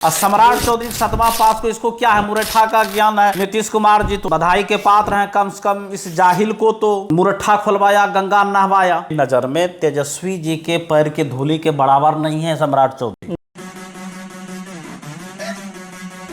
सम्राट चौधरी सतमा पास को इसको क्या है, मुरठा का ज्ञान है। नीतीश कुमार जी तो बधाई के पात्र हैं, कम से कम इस जाहिल को तो मुरठा खुलवाया, गंगा नहवाया। नजर में तेजस्वी जी के पैर की धूली के बराबर नहीं है Samrat Choudhary.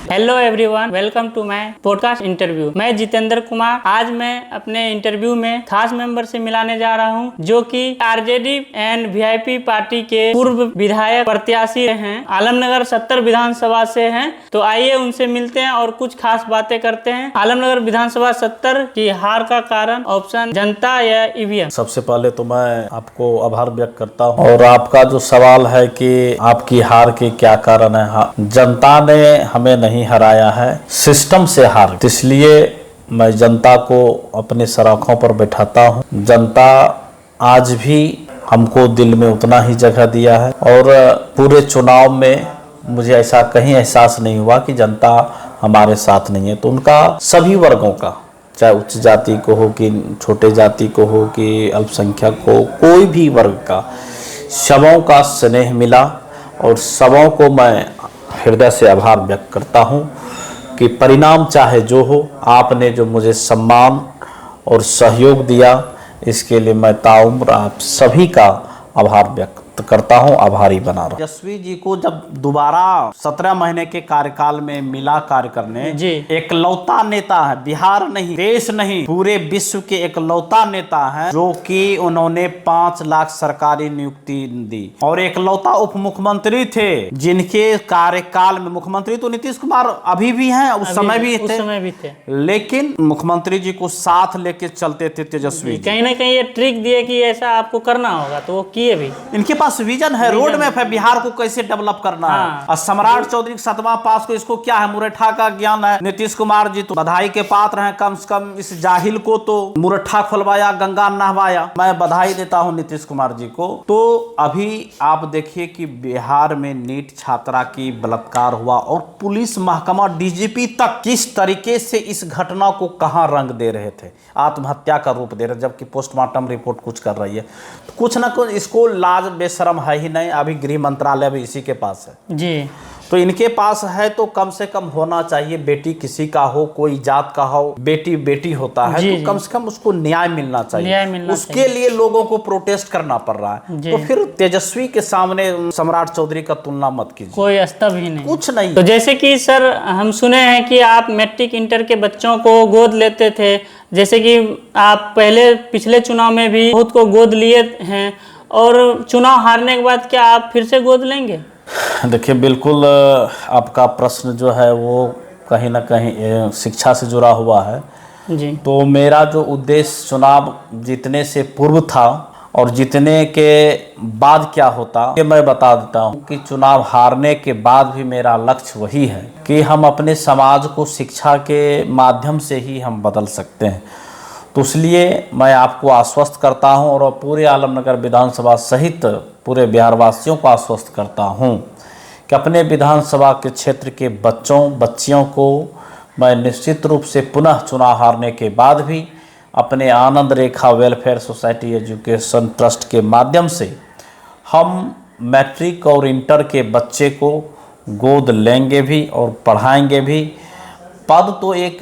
Hello everyone, welcome to my podcast interview. मैं जितेंद्र कुमार। आज मैं अपने इंटरव्यू में खास मेंबर से मिलाने जा रहा हूं, जो कि आरजेडी एंड वीआईपी पार्टी के पूर्व विधायक प्रत्याशी हैं, आलमनगर 70 विधानसभा से हैं। तो आइए उनसे मिलते हैं और कुछ खास बातें करते हैं। आलमनगर विधानसभा 70 की हार का कारण ऑप्शन जनता या ईवीएम। सबसे पहले तो मैं आपको आभार व्यक्त करता हूँ, और आपका जो सवाल है कि आपकी हार के क्या कारण है, जनता ने हमें नहीं हराया है, सिस्टम से हार। इसलिए मैं जनता को अपने सराखों पर बैठाता हूँ। जनता आज भी हमको दिल में उतना ही जगह दिया है, और पूरे चुनाव में मुझे ऐसा कहीं एहसास नहीं हुआ कि जनता हमारे साथ नहीं है। तो उनका सभी वर्गों का, चाहे उच्च जाति को हो कि छोटे जाति को हो कि अल्पसंख्यक को, कोई भी वर्ग का, सबों का स्नेह मिला। और सबों को मैं हृदय से आभार व्यक्त करता हूं कि परिणाम चाहे जो हो, आपने जो मुझे सम्मान और सहयोग दिया, इसके लिए मैं ताउम्र आप सभी का आभार व्यक्त करता हूं, आभारी बना रहा हूं। तेजस्वी जी को जब दोबारा 17 महीने के कार्यकाल में मिला कार्य करने, जी, एकलौता नेता है, बिहार नहीं, देश नहीं, पूरे विश्व के एकलौता नेता है जो कि उन्होंने 5 लाख सरकारी नियुक्ति दी, और एकलौता उप मुख्यमंत्री थे जिनके कार्यकाल में, मुख्यमंत्री तो नीतीश कुमार अभी भी हैं, उस समय भी थे, लेकिन मुख्यमंत्री जी को साथ लेके चलते थे तेजस्वी। कहीं ना कहीं ये ट्रिक दिए कि ऐसा आपको करना होगा, तो वो किए भी। इनके पास विजन है, रोड मैप है, बिहार को कैसे डेवलप करना है। और सम्राट चौधरी सतमा पास को इसको क्या है, मुरठा का ज्ञान है। नीतीश कुमार जी तो बधाई के पात्र हैं, कम से कम इस जाहिल को तो मुरठा खुलवाया, गंगा नहवाया। मैं बधाई देता हूं नीतीश कुमार जी को। तो अभी आप देखिए कि बिहार में नीट छात्रा की बलात्कार हुआ, और पुलिस महकमा डीजीपी तक किस तरीके से इस घटना को कहां रंग दे रहे थे, आत्महत्या का रूप दे रहे, जबकि पोस्टमार्टम रिपोर्ट कुछ कर रही है। तो कुछ ना कुछ इसको लाज बेशरम है ही नहीं। अभी गृह मंत्रालय भी इसी के पास है जी, तो इनके पास है, तो कम से कम होना चाहिए। बेटी किसी का हो, कोई जात का हो, बेटी बेटी होता है, तो कम से कम उसको न्याय मिलना चाहिए। उसके लिए लोगों को प्रोटेस्ट करना पड़ रहा है। तो फिर तेजस्वी के सामने सम्राट चौधरी का तुलना मत कीजिए, कोई स्तव ही नहीं, कुछ नहीं। तो जैसे कि सर, हम सुने हैं कि आप मैट्रिक इंटर के बच्चों को गोद लेते थे, जैसे कि आप पहले पिछले चुनाव में भी बहुत को गोद लिए हैं, और चुनाव हारने के बाद क्या आप फिर से गोद लेंगे? देखिए, बिल्कुल आपका प्रश्न जो है वो कहीं ना कहीं शिक्षा से जुड़ा हुआ है जी। तो मेरा जो उद्देश्य चुनाव जीतने से पूर्व था और जीतने के बाद क्या होता, ये मैं बता देता हूँ कि चुनाव हारने के बाद भी मेरा लक्ष्य वही है कि हम अपने समाज को शिक्षा के माध्यम से ही हम बदल सकते हैं। तो इसलिए मैं आपको आश्वस्त करता हूं, और पूरे आलमनगर विधानसभा सहित पूरे बिहार वासियों को आश्वस्त करता हूं कि अपने विधानसभा के क्षेत्र के बच्चों बच्चियों को मैं निश्चित रूप से पुनः चुनाव हारने के बाद भी अपने आनंद रेखा वेलफेयर सोसाइटी एजुकेशन ट्रस्ट के माध्यम से हम मैट्रिक और इंटर के बच्चे को गोद लेंगे भी और पढ़ाएंगे भी। पद तो एक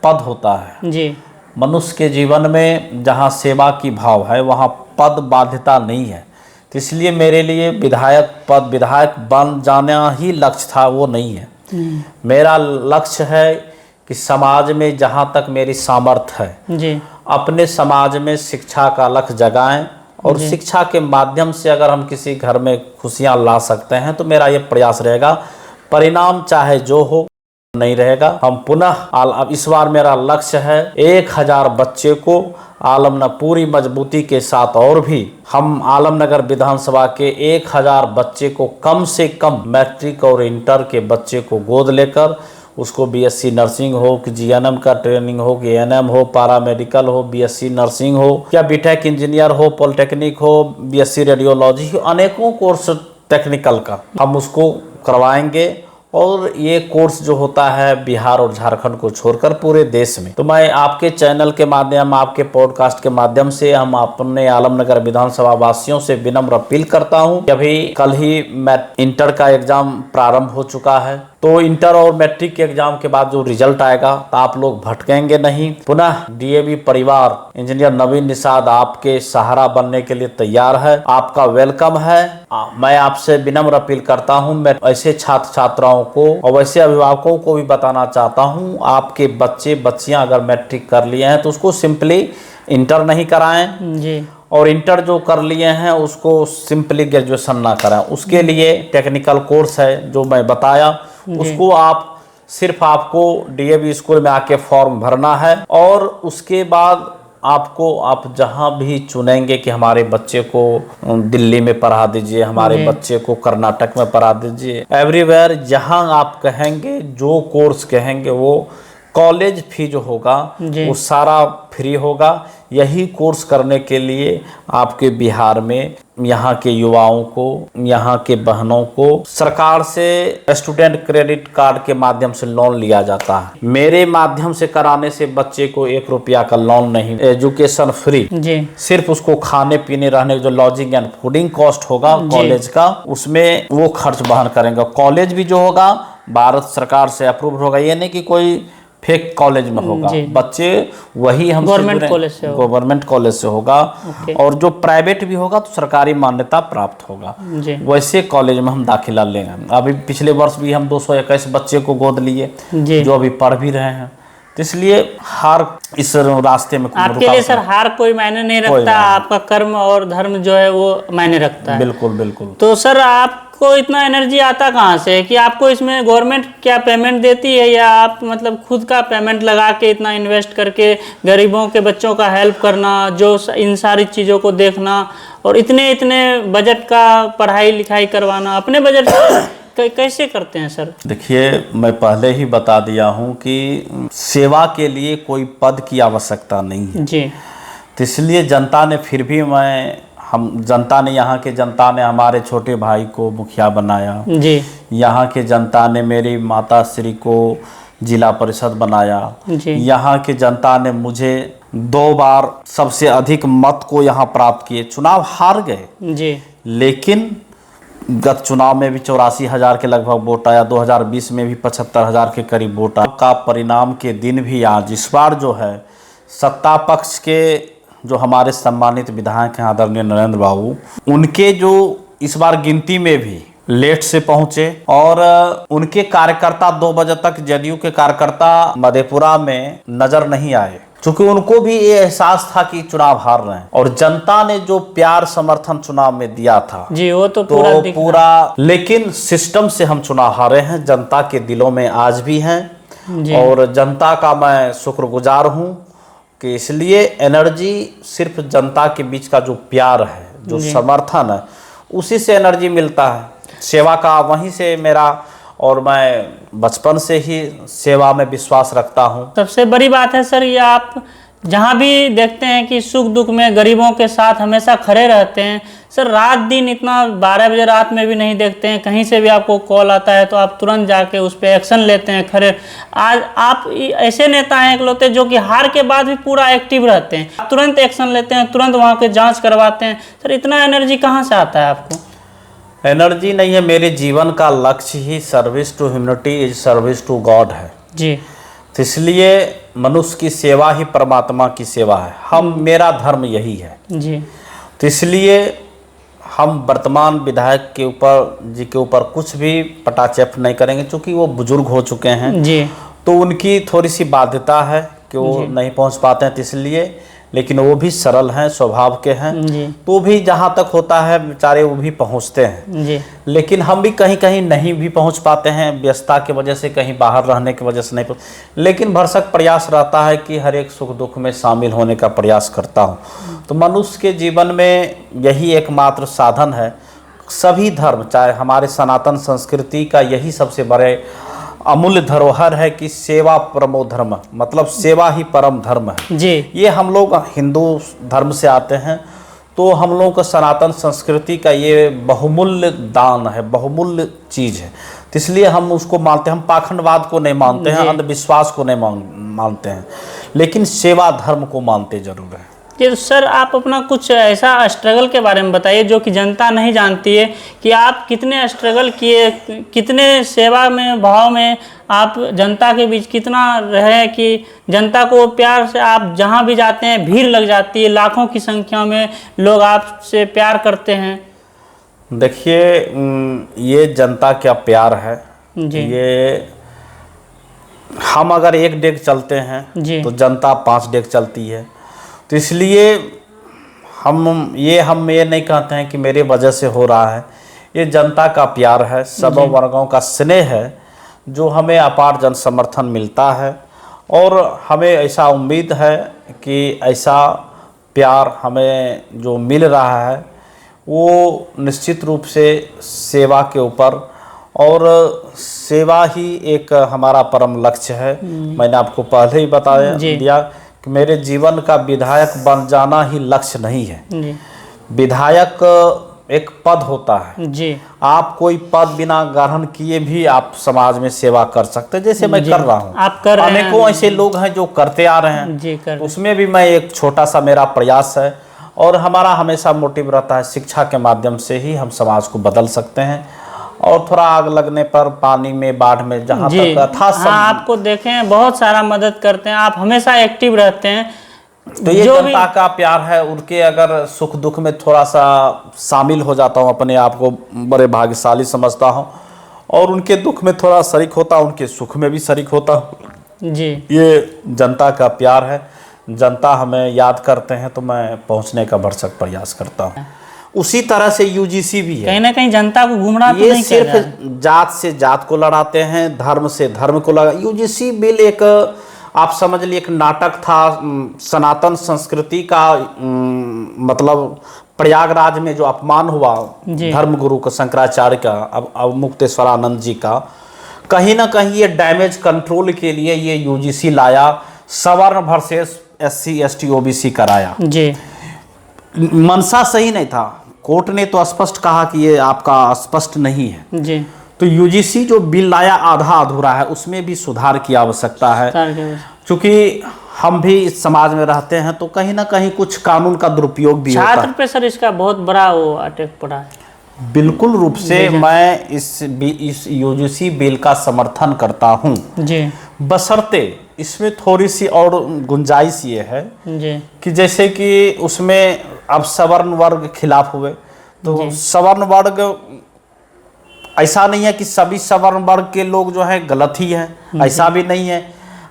पद होता है जी, मनुष्य के जीवन में जहाँ सेवा की भाव है वहाँ पद बाध्यता नहीं है। तो इसलिए मेरे लिए विधायक बन जाना ही लक्ष्य था, वो नहीं है। मेरा लक्ष्य है कि समाज में जहाँ तक मेरी सामर्थ्य है जी, अपने समाज में शिक्षा का लक्ष्य जगाएं, और शिक्षा के माध्यम से अगर हम किसी घर में खुशियाँ ला सकते हैं तो मेरा ये प्रयास रहेगा। परिणाम चाहे जो हो नहीं रहेगा। हम पुनः अब इस बार मेरा लक्ष्य है 1000 बच्चे को आलमनगर पूरी मजबूती के साथ, और भी हम आलमनगर विधानसभा के 1000 बच्चे को कम से कम मैट्रिक और इंटर के बच्चे को गोद लेकर, उसको बीएससी नर्सिंग हो कि जीएनएम का ट्रेनिंग हो कि एएनएम हो, पैरामेडिकल हो, बीएससी नर्सिंग हो या बीटेक इंजीनियर हो, पॉलिटेक्निक हो, बीएससी रेडियोलॉजी हो, अनेकों कोर्स टेक्निकल का हम उसको करवाएंगे। और ये कोर्स जो होता है बिहार और झारखंड को छोड़कर पूरे देश में। तो मैं आपके चैनल के माध्यम, आपके पॉडकास्ट के माध्यम से हम अपने आलमनगर विधानसभा वासियों से विनम्र अपील करता हूं कि अभी कल ही इंटर का एग्जाम प्रारंभ हो चुका है, तो इंटर और मैट्रिक के एग्जाम के बाद जो रिजल्ट आएगा तो आप लोग भटकेंगे नहीं। पुनः डीएवी परिवार इंजीनियर नवीन निषाद आपके सहारा बनने के लिए तैयार है, आपका वेलकम है। मैं आपसे विनम्र अपील करता हूं, मैं ऐसे छात्र छात्राओं को और वैसे अभिभावकों को भी बताना चाहता हूं, आपके बच्चे बच्चियां अगर मैट्रिक कर लिए हैं तो उसको सिंपली इंटर नहीं कराएं जी, और इंटर जो कर लिए हैं उसको सिंपली ग्रेजुएशन ना कराएं। उसके लिए टेक्निकल कोर्स है जो मैं बताया, उसको आपको डीएवी स्कूल में आके फॉर्म भरना है और उसके बाद आप जहां भी चुनेंगे कि हमारे बच्चे को दिल्ली में पढ़ा दीजिए, हमारे बच्चे को कर्नाटक में पढ़ा दीजिए, एवरीवेयर जहां आप कहेंगे, जो कोर्स कहेंगे, वो कॉलेज फी जो होगा वो सारा फ्री होगा। यही कोर्स करने के लिए आपके बिहार में यहाँ के युवाओं को, यहाँ के बहनों को सरकार से स्टूडेंट क्रेडिट कार्ड के माध्यम से लोन लिया जाता है। मेरे माध्यम से कराने से बच्चे को 1 रुपया का लोन नहीं, एजुकेशन फ्री जी। सिर्फ उसको खाने पीने रहने जो लॉजिंग एंड फूडिंग कॉस्ट होगा कॉलेज का, उसमें वो खर्च वहन करेंगे। कॉलेज भी जो होगा भारत सरकार से अप्रूव होगा, ये नहीं कि कोई फेक कॉलेज में होगा, बच्चे वही हम गवर्नमेंट कॉलेज से होगा और जो प्राइवेट भी होगा तो सरकारी मान्यता प्राप्त होगा, वैसे कॉलेज में हम दाखिला लेंगे। अभी पिछले वर्ष भी हम 221 बच्चे को गोद लिए जो अभी पढ़ भी रहे हैं, तो इसलिए हार इस रास्ते में आपके लिए सर हार कोई मायने नहीं रखता, आपका कर्म और धर्म जो है वो मायने रखता है। बिल्कुल बिल्कुल। तो सर आपको इतना एनर्जी आता कहाँ से कि आपको इसमें गवर्नमेंट क्या पेमेंट देती है या आप मतलब खुद का पेमेंट लगा के इतना इन्वेस्ट करके गरीबों के बच्चों का हेल्प करना, जो इन सारी चीज़ों को देखना और इतने बजट का पढ़ाई लिखाई करवाना, अपने बजट कैसे करते हैं सर? देखिए, मैं पहले ही बता दिया हूं कि सेवा के लिए कोई पद की आवश्यकता नहीं है जी। तो इसलिए जनता ने फिर भी यहाँ के जनता ने हमारे छोटे भाई को मुखिया बनाया जी। यहाँ के जनता ने मेरी माता श्री को जिला परिषद बनाया जी। यहाँ के जनता ने मुझे 2 बार सबसे अधिक मत को यहाँ प्राप्त किए। चुनाव हार गए जी, लेकिन गत चुनाव में भी 84,000 के लगभग वोट आया, 2020 में भी 75,000 के करीब वोट आया। का परिणाम के दिन भी आज इस बार जो है सत्ता पक्ष के जो हमारे सम्मानित विधायक हैं आदरणीय नरेंद्र बाबू, उनके जो इस बार गिनती में भी लेट से पहुंचे और उनके कार्यकर्ता 2 बजे तक जदयू के कार्यकर्ता मधेपुरा में नजर नहीं आए, क्योंकि उनको भी ये एहसास था कि चुनाव हार रहे हैं और जनता ने जो प्यार समर्थन चुनाव में दिया था जी, वो तो पूरा लेकिन सिस्टम से हम चुनाव हारे हैं, जनता के दिलों में आज भी हैं और जनता का मैं शुक्रगुजार हूं कि इसलिए एनर्जी सिर्फ जनता के बीच का जो प्यार है, जो समर्थन है, उसी से एनर्जी मिलता है। सेवा का वहीं से मेरा, और मैं बचपन से ही सेवा में विश्वास रखता हूं। सबसे बड़ी बात है सर, ये आप जहां भी देखते हैं कि सुख दुख में गरीबों के साथ हमेशा खड़े रहते हैं सर। रात दिन इतना 12 बजे रात में भी नहीं देखते हैं, कहीं से भी आपको कॉल आता है तो आप तुरंत जाके उस पर एक्शन लेते हैं खड़े। आज आप ऐसे नेता हैं इकलौते जो कि हार के बाद भी पूरा एक्टिव रहते हैं, तुरंत एक्शन लेते हैं, तुरंत वहाँ के जाँच करवाते हैं। सर इतना एनर्जी कहाँ से आता है आपको? एनर्जी नहीं है, मेरे जीवन का लक्ष्य ही service to humanity is service to God है जी। तो इसलिए मनुष्य की सेवा ही परमात्मा की सेवा है। मेरा धर्म यही है जी। तो इसलिए हम वर्तमान विधायक के ऊपर कुछ भी पटाक्षेप नहीं करेंगे, क्योंकि वो बुजुर्ग हो चुके हैं जी, तो उनकी थोड़ी सी बाध्यता है कि वो नहीं पहुंच पाते हैं, तो इसलिए, लेकिन वो भी सरल हैं, स्वभाव के हैं, तो भी जहाँ तक होता है बेचारे वो भी पहुँचते हैं जी। लेकिन हम भी कहीं कहीं नहीं भी पहुँच पाते हैं, व्यस्तता की वजह से, कहीं बाहर रहने की वजह से नहीं लेकिन भरसक प्रयास रहता है कि हर एक सुख दुख में शामिल होने का प्रयास करता हूँ। तो मनुष्य के जीवन में यही एकमात्र साधन है। सभी धर्म, चाहे हमारे सनातन संस्कृति का यही सबसे बड़े अमूल्य धरोहर है कि सेवा परमो धर्म, मतलब सेवा ही परम धर्म है जी। ये हम लोग हिंदू धर्म से आते हैं, तो हम लोगों का सनातन संस्कृति का ये बहुमूल्य दान है, बहुमूल्य चीज़ है। तो इसलिए हम उसको मानते हैं। हम पाखंडवाद को नहीं मानते हैं, अंधविश्वास को नहीं मानते हैं, लेकिन सेवा धर्म को मानते जरूर है। तो सर आप अपना कुछ ऐसा स्ट्रगल के बारे में बताइए जो कि जनता नहीं जानती है, कि आप कितने स्ट्रगल किए, कितने सेवा में भाव में आप जनता के बीच कितना रहे कि जनता को प्यार से आप जहां भी जाते हैं भीड़ लग जाती है, लाखों की संख्या में लोग आपसे प्यार करते हैं। देखिए ये जनता क्या प्यार है जी। ये हम अगर 1 डेग चलते हैं तो जनता 5 डेग चलती है। तो इसलिए हम ये नहीं कहते हैं कि मेरे वजह से हो रहा है, ये जनता का प्यार है, सब वर्गों का स्नेह है जो हमें अपार जन समर्थन मिलता है। और हमें ऐसा उम्मीद है कि ऐसा प्यार हमें जो मिल रहा है वो निश्चित रूप से सेवा के ऊपर, और सेवा ही एक हमारा परम लक्ष्य है। मैंने आपको पहले ही बता दिया कि मेरे जीवन का विधायक बन जाना ही लक्ष्य नहीं है। विधायक एक पद होता है जी। आप कोई पद बिना ग्रहण किए भी आप समाज में सेवा कर सकते हैं, जैसे मैं कर रहा हूँ। आप कर रहे हैं। अनेकों ऐसे लोग हैं जो करते आ रहे हैं जी, उसमें भी मैं एक छोटा सा मेरा प्रयास है, और हमारा हमेशा मोटिव रहता है शिक्षा के माध्यम से ही हम समाज को बदल सकते हैं। और थोड़ा आग लगने पर पानी में, बाढ़ में, जहाँ तक था सब आपको देखें बहुत सारा मदद करते हैं, आप हमेशा एक्टिव रहते हैं। तो ये जनता का प्यार है, उनके अगर सुख दुख में थोड़ा सा शामिल हो जाता हूँ, अपने आप को बड़े भाग्यशाली समझता हूँ, और उनके दुख में थोड़ा शरीक होता हूँ, उनके सुख में भी शरीक होता हूँ जी। ये जनता का प्यार है। जनता हमें याद करते हैं तो मैं पहुंचने का भरसक प्रयास करता हूं। उसी तरह से यूजीसी भी है, कहीं ना कहीं जनता को गुमराह ये नहीं सिर्फ जात से जात को लड़ाते हैं, धर्म से धर्म को लड़ा। यूजीसी बिल एक आप समझ लिए एक नाटक था सनातन संस्कृति का। मतलब प्रयागराज में जो अपमान हुआ धर्मगुरु को शंकराचार्य का, अब मुक्तेश्वरानंद जी का, कहीं ना कहीं ये डैमेज कंट्रोल के लिए ये यूजीसी लाया, सवर्ण वर्सेस SC ST OBC कराया जी। मनसा सही नहीं था, कोर्ट ने तो स्पष्ट कहा कि ये आपका स्पष्ट नहीं है जी। तो यूजीसी जो बिल लाया आधा अधूरा है, उसमें भी सुधार की आवश्यकता है। क्योंकि हम भी इस समाज में रहते हैं तो कहीं ना कहीं कुछ कानून का दुरुपयोग भी होता है। छात्र पे सर इसका बहुत बड़ा वो अटैक पड़ा है। बिल्कुल रूप से मैं इस यूजीसी बिल का समर्थन करता हूँ जी, बशर्ते इसमें थोड़ी सी और गुंजाइश ये है जी कि जैसे कि उसमें अब सवर्ण वर्ग खिलाफ हुए, तो सवर्ण वर्ग ऐसा नहीं है कि सभी सवर्ण वर्ग के लोग जो है गलत ही हैं, ऐसा भी नहीं है।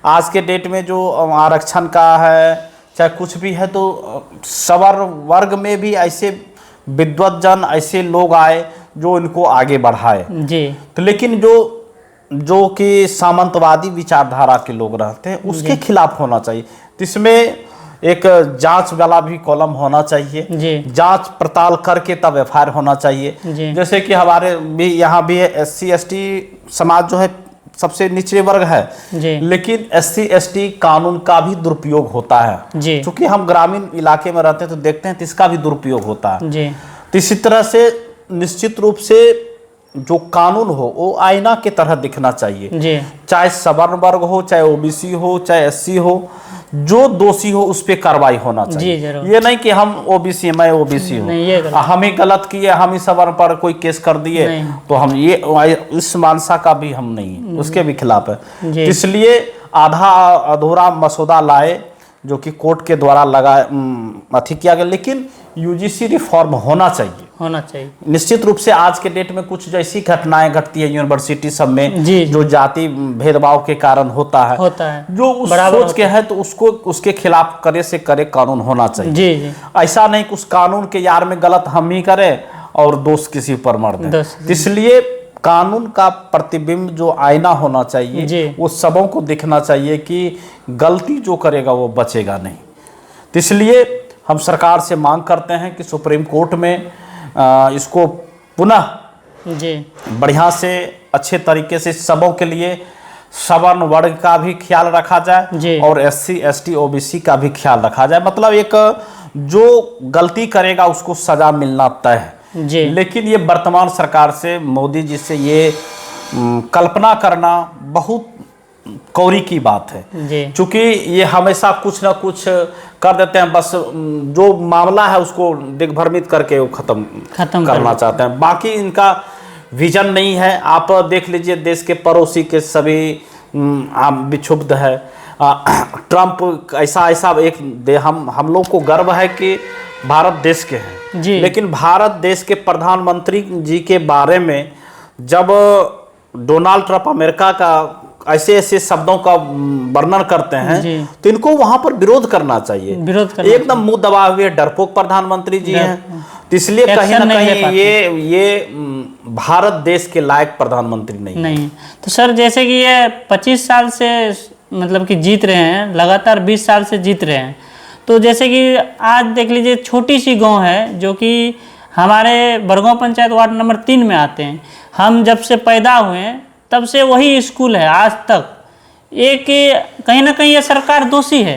आज के डेट में जो आरक्षण का है चाहे कुछ भी है, तो सवर्ण वर्ग में भी ऐसे विद्वतजन, ऐसे लोग आए जो इनको आगे बढ़ाए जी। तो लेकिन जो कि सामंतवादी विचारधारा के लोग रहते हैं उसके खिलाफ होना चाहिए। तो इसमें एक जांच वाला भी कॉलम होना चाहिए, जांच पड़ताल करके तब FIR होना चाहिए। जैसे कि हमारे भी यहाँ भी SC ST समाज जो है सबसे निचले वर्ग है, लेकिन SC ST कानून का भी दुरुपयोग होता है। क्योंकि हम ग्रामीण इलाके में रहते हैं तो देखते हैं तो इसका भी दुरुपयोग होता है। तो इसी तरह से निश्चित रूप से जो कानून हो वो आईना की तरह दिखना चाहिए, चाहे सवर्ण वर्ग हो, चाहे OBC हो, चाहे SC हो, जो दोषी हो उस पर कार्रवाई होना चाहिए। ये नहीं कि हम OBC मैं OBC हूँ, हम ही गलत किए, हम ही सवर्ण पर कोई केस कर दिए तो हम ये इस मानसा का भी हम नहीं, उसके भी खिलाफ है। इसलिए आधा अधूरा मसौदा लाए जो कि कोर्ट के द्वारा अथी किया गया, लेकिन यूजीसी रिफॉर्म होना चाहिए निश्चित रूप से। आज के डेट में कुछ जैसी घटनाएं घटती है यूनिवर्सिटी सब में जो जाति भेदभाव के कारण होता है जो उस सोच के है, तो उसके खिलाफ करे से करे कानून होना चाहिए। ऐसा नहीं कि उस कानून के यार में गलत हम ही करें और दोष किसी पर मर दें। इसलिए कानून का प्रतिबिंब जो आईना होना चाहिए वो सबों को दिखना चाहिए कि गलती जो करेगा वो बचेगा नहीं। तो इसलिए हम सरकार से मांग करते हैं कि सुप्रीम कोर्ट में इसको पुनः बढ़िया से अच्छे तरीके से सबों के लिए सवर्ण वर्ग का भी ख्याल रखा जाए और SC ST OBC का भी ख्याल रखा जाए। मतलब एक जो गलती करेगा उसको सजा मिलना तय है। लेकिन ये वर्तमान सरकार से, मोदी जी से ये कल्पना करना बहुत कौरी की बात है जी। क्योंकि ये हमेशा कुछ ना कुछ कर देते हैं, बस जो मामला है उसको दिग्भ्रमित करके वो खत्म करना चाहते हैं। बाकी इनका विजन नहीं है। आप देख लीजिए देश के पड़ोसी के सभी विक्षुब्ध है। ट्रंप ऐसा एक हम लोग को गर्व है कि भारत देश के हैं जी। लेकिन भारत देश के प्रधानमंत्री जी के बारे में जब डोनाल्ड ट्रंप अमेरिका का ऐसे शब्दों का वर्णन करते हैं तो इनको वहां पर विरोध करना चाहिए। एकदम मुंह दबाए हुए डरपोक प्रधानमंत्री जी हैं, तो इसलिए कहीं ना कहीं ये भारत देश के लायक प्रधानमंत्री नहीं। तो सर जैसे कि ये 25 साल से मतलब कि जीत रहे हैं, लगातार 20 साल से जीत रहे हैं, तो जैसे कि आज देख लीजिए छोटी सी गांव है जो कि हमारे बरगांव पंचायत वार्ड नंबर 3 में आते हैं। हम जब से पैदा हुए हैं तब से वही स्कूल है आज तक। एक कहीं ना कहीं ये सरकार दोषी है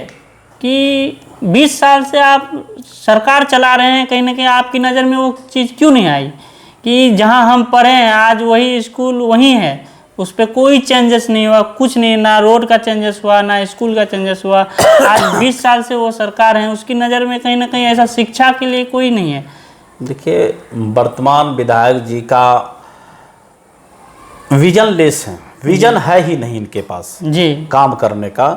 कि 20 साल से आप सरकार चला रहे हैं, कहीं ना कहीं आपकी नज़र में वो चीज़ क्यों नहीं आई कि जहां हम पढ़े हैं आज वही स्कूल वही है, उस पर कोई चेंजेस नहीं हुआ, कुछ नहीं, ना रोड का चेंजेस हुआ ना स्कूल का चेंजेस हुआ। आज 20 साल से वो सरकार है, उसकी नज़र में कहीं ना कहीं ऐसा शिक्षा के लिए कोई नहीं है। देखिए वर्तमान विधायक जी का विजन लेस है, विजन है ही नहीं इनके पास जी काम करने का।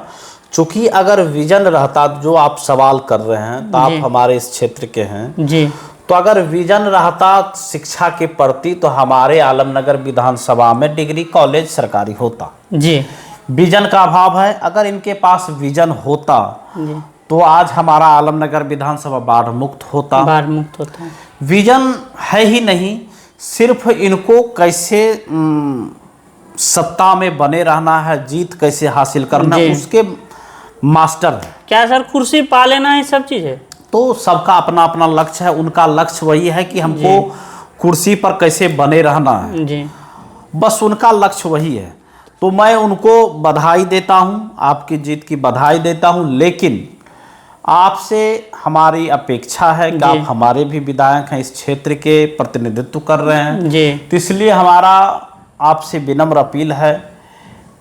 चूंकि अगर विजन रहता, जो आप सवाल कर रहे हैं तो आप हमारे इस क्षेत्र के हैं जी, तो अगर विजन रहता शिक्षा के प्रति तो हमारे आलमनगर विधानसभा में डिग्री कॉलेज सरकारी होता जी। विजन का अभाव है। अगर इनके पास विजन होता तो आज हमारा आलमनगर विधानसभा बाढ़ मुक्त होता। विजन है ही नहीं, सिर्फ इनको कैसे सत्ता में बने रहना है, जीत कैसे हासिल करना उसके मास्टर है। क्या सर कुर्सी पा लेना है सब चीज़ है? तो सबका अपना अपना लक्ष्य है। उनका लक्ष्य वही है कि हमको कुर्सी पर कैसे बने रहना है जी। बस उनका लक्ष्य वही है। तो मैं उनको बधाई देता हूं, आपकी जीत की बधाई देता हूं, लेकिन आपसे हमारी अपेक्षा है कि आप हमारे भी विधायक हैं, इस क्षेत्र के प्रतिनिधित्व कर रहे हैं जी। तो इसलिए हमारा आपसे विनम्र अपील है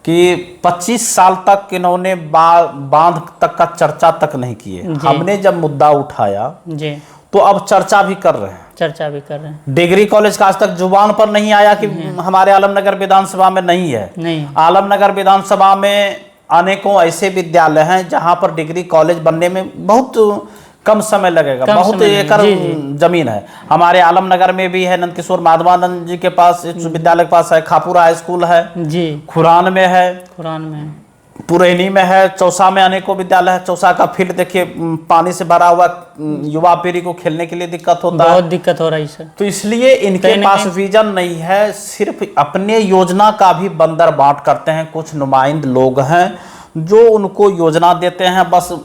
कि 25 साल तक इन्होंने बांध तक का चर्चा तक नहीं किए। हमने जब मुद्दा उठाया जी तो अब चर्चा भी कर रहे हैं। डिग्री कॉलेज का आज तक जुबान पर नहीं आया कि हमारे आलमनगर विधानसभा में नहीं है। आलमनगर विधानसभा में अनेकों ऐसे विद्यालय हैं जहां पर डिग्री कॉलेज बनने में बहुत कम समय लगेगा, बहुत एकड़ जमीन है। हमारे आलमनगर में भी है, नंदकिशोर माधवानंद जी के पास विद्यालय के पास है, खापुरा हाई स्कूल है जी, खुरान में पुरैनी में है, चौसा में अनेकों विद्यालय है। चौसा का फील्ड देखिए पानी से भरा हुआ, युवा पीढ़ी को खेलने के लिए दिक्कत होता है, बहुत दिक्कत हो रही है। तो इसलिए इनके पास विजन नहीं है, सिर्फ अपने योजना का भी बंदर बांट करते हैं। कुछ नुमाइंद लोग हैं जो उनको योजना देते हैं, बस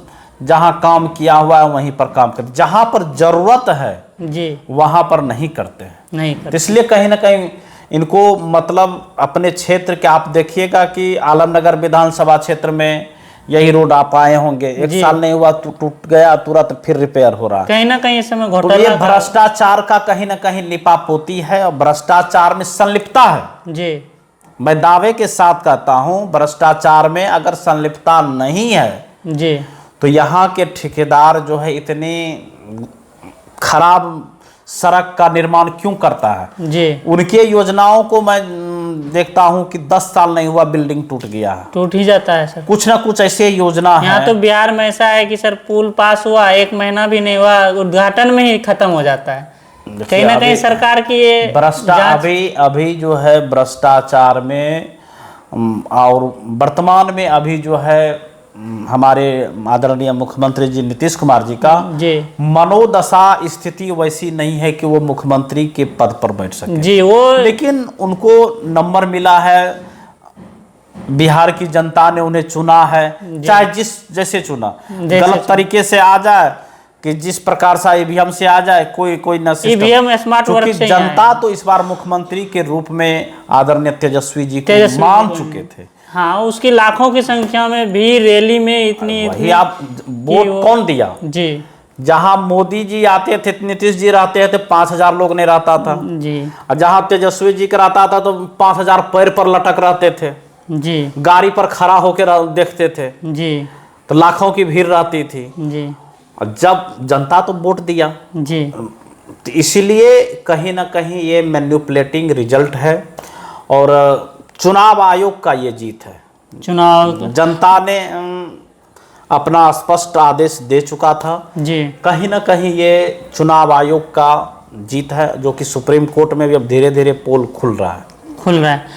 जहां काम किया हुआ है वहीं पर काम करते, जहां पर जरूरत है जी वहां पर नहीं करते हैं। तो इसलिए कहीं ना कहीं इनको मतलब अपने क्षेत्र के आप देखिएगा कि आलमनगर विधानसभा क्षेत्र में यही रोड आप आए होंगे, एक साल नहीं हुआ टूट गया, तुरंत फिर रिपेयर हो रहा है। कहीं ना कहीं इस समय घोटाला, तो ये भ्रष्टाचार का कहीं ना कहीं लिपापोती है और भ्रष्टाचार में संलिप्तता है जी। मैं दावे के साथ कहता हूं भ्रष्टाचार में अगर संलिप्तता नहीं है जी तो यहाँ के ठेकेदार जो है इतनी खराब सड़क का निर्माण क्यों करता है जी। उनके योजनाओं को मैं देखता हूं कि 10 साल नहीं हुआ बिल्डिंग टूट गया है, टूट ही जाता है सर। कुछ ना कुछ ऐसे योजना है। यहाँ तो बिहार में ऐसा है कि सर पुल पास हुआ 1 महीना भी नहीं हुआ, उद्घाटन में ही खत्म हो जाता है। कहीं ना कहीं सरकार की ये अभी जो है भ्रष्टाचार में और वर्तमान में अभी जो है हमारे आदरणीय मुख्यमंत्री जी नीतीश कुमार जी का मनोदशा स्थिति वैसी नहीं है कि वो मुख्यमंत्री के पद पर बैठ सके जी। वो लेकिन उनको नंबर मिला है, बिहार की जनता ने उन्हें चुना है, चाहे जैसे चुना, गलत तरीके से आ जाए कि जिस प्रकार से ईवीएम से आ जाए, कोई न ईवीएम स्मार्ट वर्क से जनता तो इस बार मुख्यमंत्री के रूप में आदरणीय तेजस्वी जी को मान चुके थे। हाँ, उसकी लाखों की संख्या में भी रैली में इतनी आप वोट कौन दिया जी, जहां मोदी जी आते थे, नीतीश जी रहते थे, 5,000 लोग नहीं रहता था। जी और जहां तेजस्वी जी का रहता था तो 5,000 पैर पर लटक रहते थे, जी गाड़ी पर खड़ा होकर देखते थे, जी तो लाखों की भीड़ रहती थी। जी और जब जनता तो वोट दिया, जी तो इसीलिए कहीं ना कहीं ये मैन्युपुलेटिंग रिजल्ट है और चुनाव आयोग का ये जीत है। चुनाव जनता ने अपना स्पष्ट आदेश दे चुका था। जी कहीं ना कहीं ये चुनाव आयोग का जीत है, जो कि सुप्रीम कोर्ट में भी अब धीरे धीरे पोल खुल रहा है। खुल रहा है।